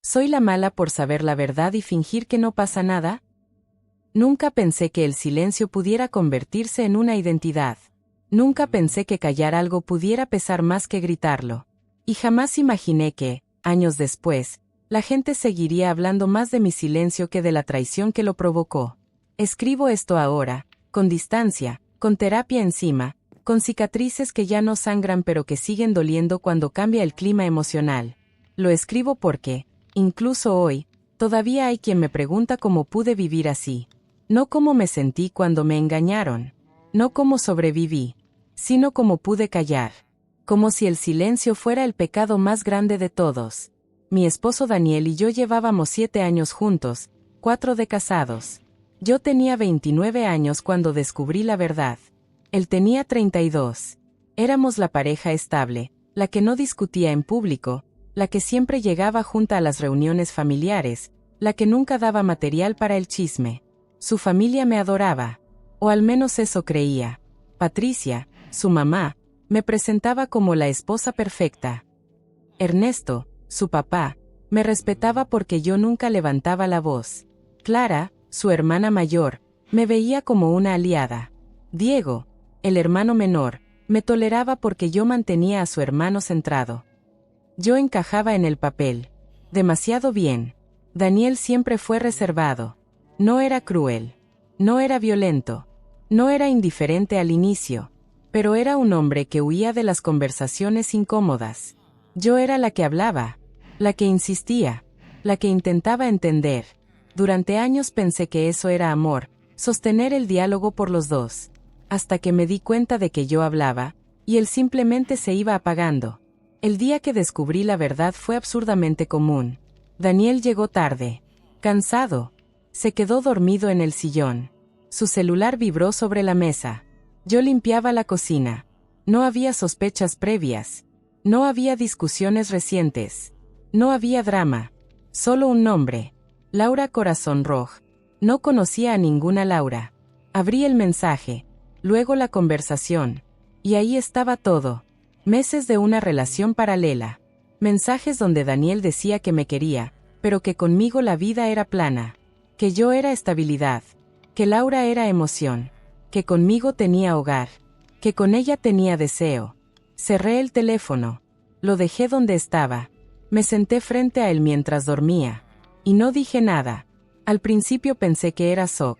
¿Soy la mala por saber la verdad y fingir que no pasa nada? Nunca pensé que el silencio pudiera convertirse en una identidad. Nunca pensé que callar algo pudiera pesar más que gritarlo. Y jamás imaginé que, años después, la gente seguiría hablando más de mi silencio que de la traición que lo provocó. Escribo esto ahora, con distancia, con terapia encima, con cicatrices que ya no sangran pero que siguen doliendo cuando cambia el clima emocional. Lo escribo porque, incluso hoy, todavía hay quien me pregunta cómo pude vivir así. No cómo me sentí cuando me engañaron. No cómo sobreviví. Sino cómo pude callar. Como si el silencio fuera el pecado más grande de todos. Mi esposo Daniel y yo llevábamos 7 años juntos, 4 de casados. Yo tenía 29 años cuando descubrí la verdad. Él tenía 32. Éramos la pareja estable, la que no discutía en público, la que siempre llegaba junta a las reuniones familiares, la que nunca daba material para el chisme. Su familia me adoraba. O al menos eso creía. Patricia, su mamá, me presentaba como la esposa perfecta. Ernesto, su papá, me respetaba porque yo nunca levantaba la voz. Clara, su hermana mayor, me veía como una aliada. Diego, el hermano menor, me toleraba porque yo mantenía a su hermano centrado. Yo encajaba en el papel. Demasiado bien. Daniel siempre fue reservado. No era cruel. No era violento. No era indiferente al inicio. Pero era un hombre que huía de las conversaciones incómodas. Yo era la que hablaba. La que insistía. La que intentaba entender. Durante años pensé que eso era amor, sostener el diálogo por los dos. Hasta que me di cuenta de que yo hablaba, y él simplemente se iba apagando. El día que descubrí la verdad fue absurdamente común. Daniel llegó tarde. Cansado. Se quedó dormido en el sillón. Su celular vibró sobre la mesa. Yo limpiaba la cocina. No había sospechas previas. No había discusiones recientes. No había drama. Solo un nombre. Laura Corazón Roj. No conocía a ninguna Laura. Abrí el mensaje. Luego la conversación. Y ahí estaba todo. Meses de una relación paralela. Mensajes donde Daniel decía que me quería, pero que conmigo la vida era plana. Que yo era estabilidad. Que Laura era emoción. Que conmigo tenía hogar. Que con ella tenía deseo. Cerré el teléfono. Lo dejé donde estaba. Me senté frente a él mientras dormía. Y no dije nada. Al principio pensé que era shock.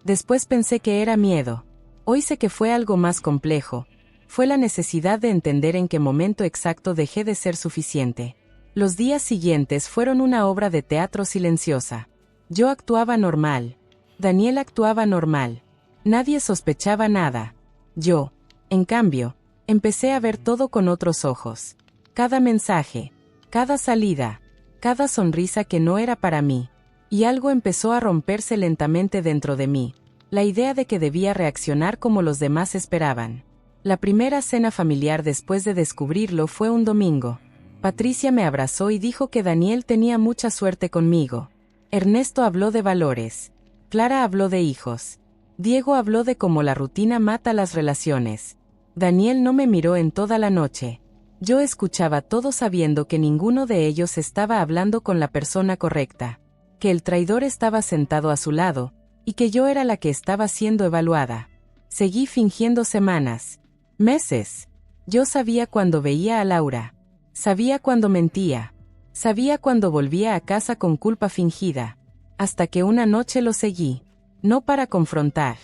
Después pensé que era miedo. Hoy sé que fue algo más complejo. Fue la necesidad de entender en qué momento exacto dejé de ser suficiente. Los días siguientes fueron una obra de teatro silenciosa. Yo actuaba normal. Daniel actuaba normal. Nadie sospechaba nada. Yo, en cambio, empecé a ver todo con otros ojos. Cada mensaje, cada salida, cada sonrisa que no era para mí. Y algo empezó a romperse lentamente dentro de mí. La idea de que debía reaccionar como los demás esperaban. La primera cena familiar después de descubrirlo fue un domingo. Patricia me abrazó y dijo que Daniel tenía mucha suerte conmigo. Ernesto habló de valores. Clara habló de hijos. Diego habló de cómo la rutina mata las relaciones. Daniel no me miró en toda la noche. Yo escuchaba todo sabiendo que ninguno de ellos estaba hablando con la persona correcta. Que el traidor estaba sentado a su lado, y que yo era la que estaba siendo evaluada. Seguí fingiendo semanas. Meses. Yo sabía cuando veía a Laura. Sabía cuando mentía. Sabía cuando volvía a casa con culpa fingida. Hasta que una noche lo seguí. No para confrontar.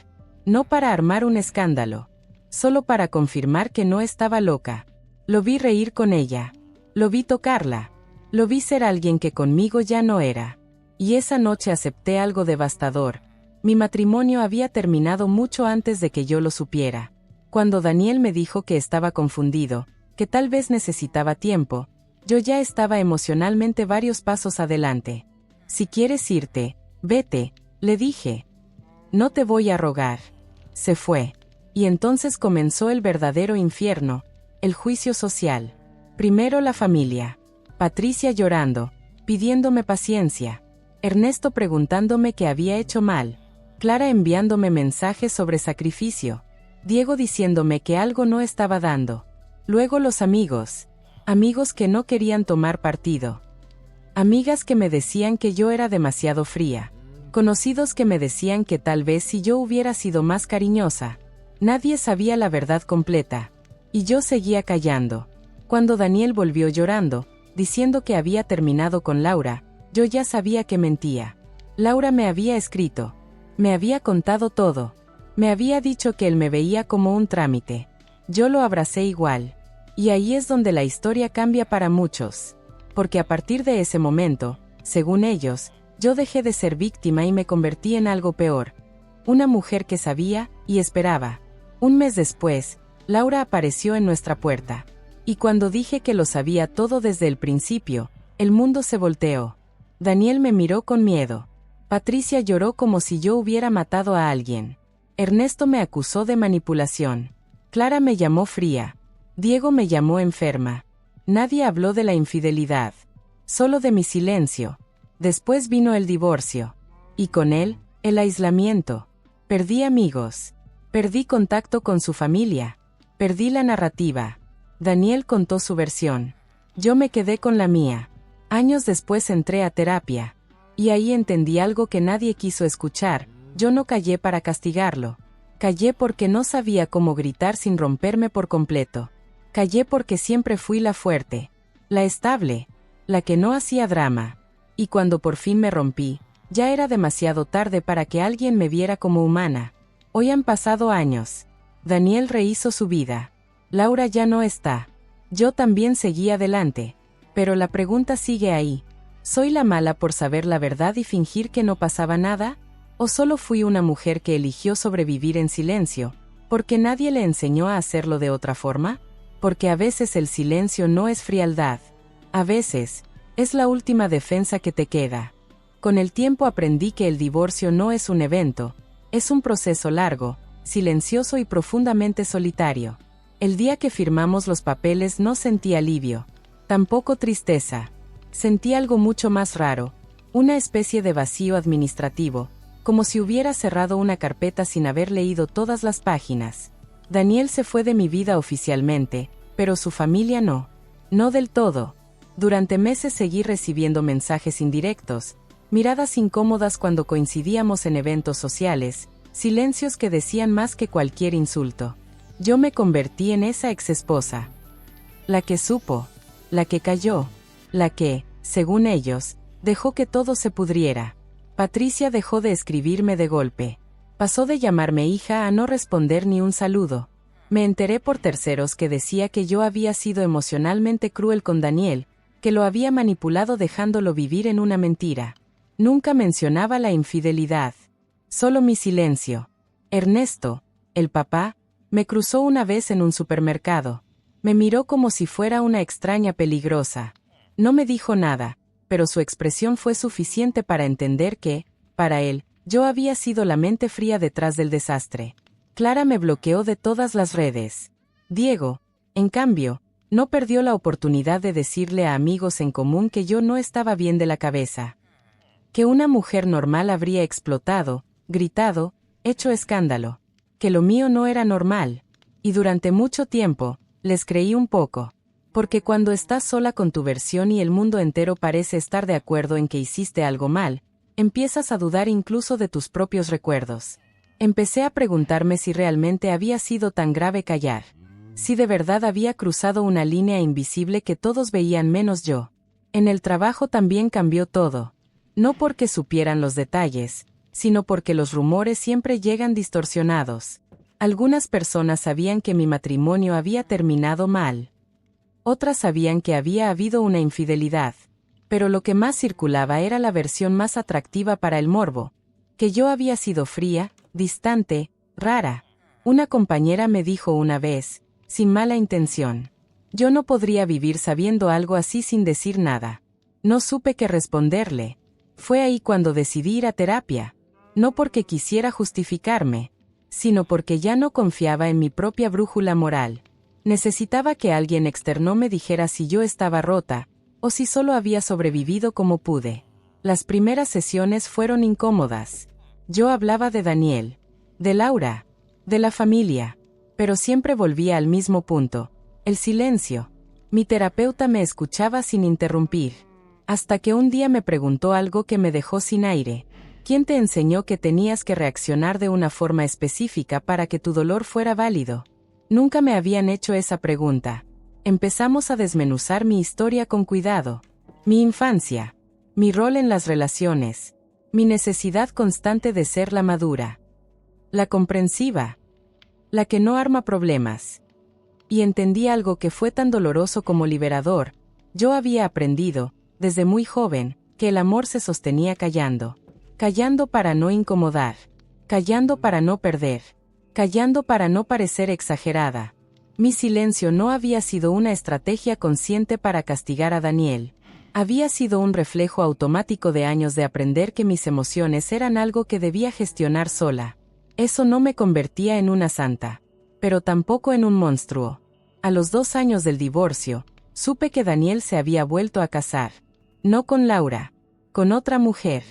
No para armar un escándalo. Solo para confirmar que no estaba loca. Lo vi reír con ella. Lo vi tocarla. Lo vi ser alguien que conmigo ya no era. Y esa noche acepté algo devastador. Mi matrimonio había terminado mucho antes de que yo lo supiera. Cuando Daniel me dijo que estaba confundido, que tal vez necesitaba tiempo, yo ya estaba emocionalmente varios pasos adelante. Si quieres irte, vete, le dije. No te voy a rogar. Se fue. Y entonces comenzó el verdadero infierno, el juicio social. Primero la familia. Patricia llorando, pidiéndome paciencia. Ernesto preguntándome qué había hecho mal. Clara enviándome mensajes sobre sacrificio. Diego diciéndome que algo no estaba dando. Luego los amigos. Amigos que no querían tomar partido. Amigas que me decían que yo era demasiado fría. Conocidos que me decían que tal vez si yo hubiera sido más cariñosa. Nadie sabía la verdad completa. Y yo seguía callando. Cuando Daniel volvió llorando, diciendo que había terminado con Laura, yo ya sabía que mentía. Laura me había escrito. Me había contado todo. Me había dicho que él me veía como un trámite. Yo lo abracé igual. Y ahí es donde la historia cambia para muchos. Porque a partir de ese momento, según ellos, yo dejé de ser víctima y me convertí en algo peor. Una mujer que sabía y esperaba. Un mes después, Laura apareció en nuestra puerta. Y cuando dije que lo sabía todo desde el principio, el mundo se volteó. Daniel me miró con miedo. Patricia lloró como si yo hubiera matado a alguien. Ernesto me acusó de manipulación. Clara me llamó fría. Diego me llamó enferma. Nadie habló de la infidelidad. Solo de mi silencio. Después vino el divorcio. Y con él, el aislamiento. Perdí amigos. Perdí contacto con su familia. Perdí la narrativa. Daniel contó su versión. Yo me quedé con la mía. Años después entré a terapia. Y ahí entendí algo que nadie quiso escuchar. Yo no callé para castigarlo. Callé porque no sabía cómo gritar sin romperme por completo. Callé porque siempre fui la fuerte. La estable. La que no hacía drama. Y cuando por fin me rompí, ya era demasiado tarde para que alguien me viera como humana. Hoy han pasado años. Daniel rehizo su vida. Laura ya no está. Yo también seguí adelante. Pero la pregunta sigue ahí. ¿Soy la mala por saber la verdad y fingir que no pasaba nada? ¿O solo fui una mujer que eligió sobrevivir en silencio, porque nadie le enseñó a hacerlo de otra forma? Porque a veces el silencio no es frialdad. A veces, es la última defensa que te queda. Con el tiempo aprendí que el divorcio no es un evento, es un proceso largo, silencioso y profundamente solitario. El día que firmamos los papeles no sentí alivio, tampoco tristeza. Sentí algo mucho más raro, una especie de vacío administrativo, como si hubiera cerrado una carpeta sin haber leído todas las páginas. Daniel se fue de mi vida oficialmente, pero su familia no. No del todo. Durante meses seguí recibiendo mensajes indirectos, miradas incómodas cuando coincidíamos en eventos sociales, silencios que decían más que cualquier insulto. Yo me convertí en esa exesposa. La que supo, la que cayó, la que, según ellos, dejó que todo se pudriera. Patricia dejó de escribirme de golpe. Pasó de llamarme hija a no responder ni un saludo. Me enteré por terceros que decía que yo había sido emocionalmente cruel con Daniel, que lo había manipulado dejándolo vivir en una mentira. Nunca mencionaba la infidelidad. Solo mi silencio. Ernesto, el papá, me cruzó una vez en un supermercado. Me miró como si fuera una extraña peligrosa. No me dijo nada, pero su expresión fue suficiente para entender que, para él, yo había sido la mente fría detrás del desastre. Clara me bloqueó de todas las redes. Diego, en cambio, no perdió la oportunidad de decirle a amigos en común que yo no estaba bien de la cabeza. Que una mujer normal habría explotado, gritado, hecho escándalo. Que lo mío no era normal. Y durante mucho tiempo, les creí un poco. Porque cuando estás sola con tu versión y el mundo entero parece estar de acuerdo en que hiciste algo mal, empiezas a dudar incluso de tus propios recuerdos. Empecé a preguntarme si realmente había sido tan grave callar. Si de verdad había cruzado una línea invisible que todos veían menos yo. En el trabajo también cambió todo. No porque supieran los detalles, sino porque los rumores siempre llegan distorsionados. Algunas personas sabían que mi matrimonio había terminado mal. Otras sabían que había habido una infidelidad. Pero lo que más circulaba era la versión más atractiva para el morbo. Que yo había sido fría, distante, rara. Una compañera me dijo una vez, sin mala intención. Yo no podría vivir sabiendo algo así sin decir nada. No supe qué responderle. Fue ahí cuando decidí ir a terapia. No porque quisiera justificarme, sino porque ya no confiaba en mi propia brújula moral. Necesitaba que alguien externo me dijera si yo estaba rota, o si solo había sobrevivido como pude. Las primeras sesiones fueron incómodas. Yo hablaba de Daniel, de Laura, de la familia, pero siempre volvía al mismo punto, el silencio. Mi terapeuta me escuchaba sin interrumpir. Hasta que un día me preguntó algo que me dejó sin aire. ¿Quién te enseñó que tenías que reaccionar de una forma específica para que tu dolor fuera válido? Nunca me habían hecho esa pregunta. Empezamos a desmenuzar mi historia con cuidado. Mi infancia. Mi rol en las relaciones. Mi necesidad constante de ser la madura. La comprensiva. La que no arma problemas. Y entendí algo que fue tan doloroso como liberador. Yo había aprendido, desde muy joven, que el amor se sostenía callando. Callando para no incomodar. Callando para no perder. Callando para no parecer exagerada. Mi silencio no había sido una estrategia consciente para castigar a Daniel. Había sido un reflejo automático de años de aprender que mis emociones eran algo que debía gestionar sola. Eso no me convertía en una santa, pero tampoco en un monstruo. A los 2 años del divorcio, supe que Daniel se había vuelto a casar. No con Laura, con otra mujer,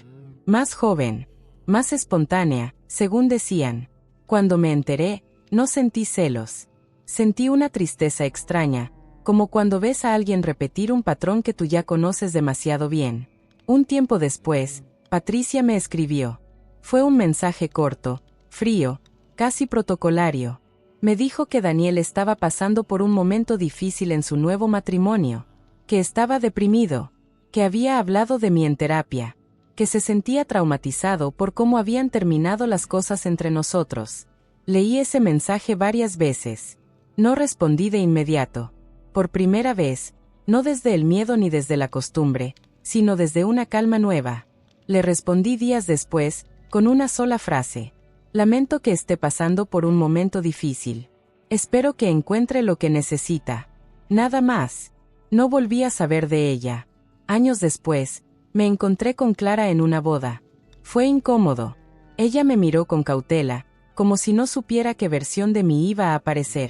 más joven, más espontánea, según decían. Cuando me enteré, no sentí celos. Sentí una tristeza extraña, como cuando ves a alguien repetir un patrón que tú ya conoces demasiado bien. Un tiempo después, Patricia me escribió. Fue un mensaje corto, frío, casi protocolario. Me dijo que Daniel estaba pasando por un momento difícil en su nuevo matrimonio, que estaba deprimido, que había hablado de mí en terapia, que se sentía traumatizado por cómo habían terminado las cosas entre nosotros. Leí ese mensaje varias veces. No respondí de inmediato. Por primera vez, no desde el miedo ni desde la costumbre, sino desde una calma nueva. Le respondí días después, con una sola frase. Lamento que esté pasando por un momento difícil. Espero que encuentre lo que necesita. Nada más. No volví a saber de ella. Años después, me encontré con Clara en una boda. Fue incómodo. Ella me miró con cautela, como si no supiera qué versión de mí iba a aparecer.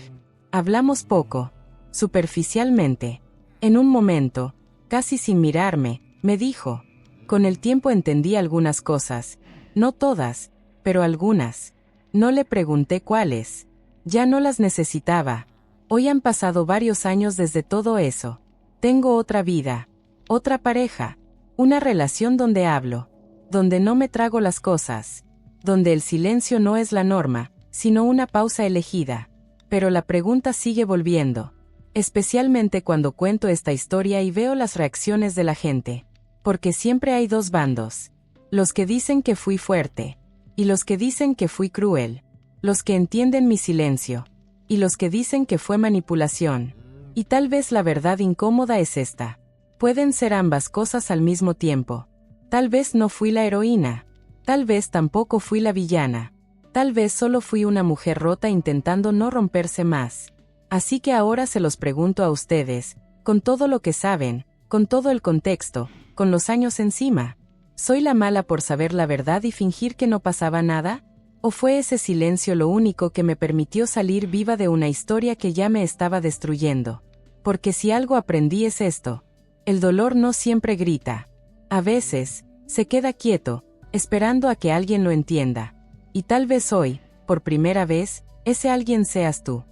Hablamos poco, superficialmente. En un momento, casi sin mirarme, me dijo. Con el tiempo entendí algunas cosas, no todas, pero algunas. No le pregunté cuáles. Ya no las necesitaba. Hoy han pasado varios años desde todo eso. Tengo otra vida, otra pareja, una relación donde hablo, donde no me trago las cosas, donde el silencio no es la norma, sino una pausa elegida. Pero la pregunta sigue volviendo, especialmente cuando cuento esta historia y veo las reacciones de la gente, porque siempre hay 2 bandos, los que dicen que fui fuerte, y los que dicen que fui cruel, los que entienden mi silencio, y los que dicen que fue manipulación. Y tal vez la verdad incómoda es esta. Pueden ser ambas cosas al mismo tiempo. Tal vez no fui la heroína, tal vez tampoco fui la villana. Tal vez solo fui una mujer rota intentando no romperse más. Así que ahora se los pregunto a ustedes, con todo lo que saben, con todo el contexto, con los años encima. ¿Soy la mala por saber la verdad y fingir que no pasaba nada? ¿O fue ese silencio lo único que me permitió salir viva de una historia que ya me estaba destruyendo? Porque si algo aprendí es esto. El dolor no siempre grita. A veces, se queda quieto, esperando a que alguien lo entienda. Y tal vez hoy, por primera vez, ese alguien seas tú.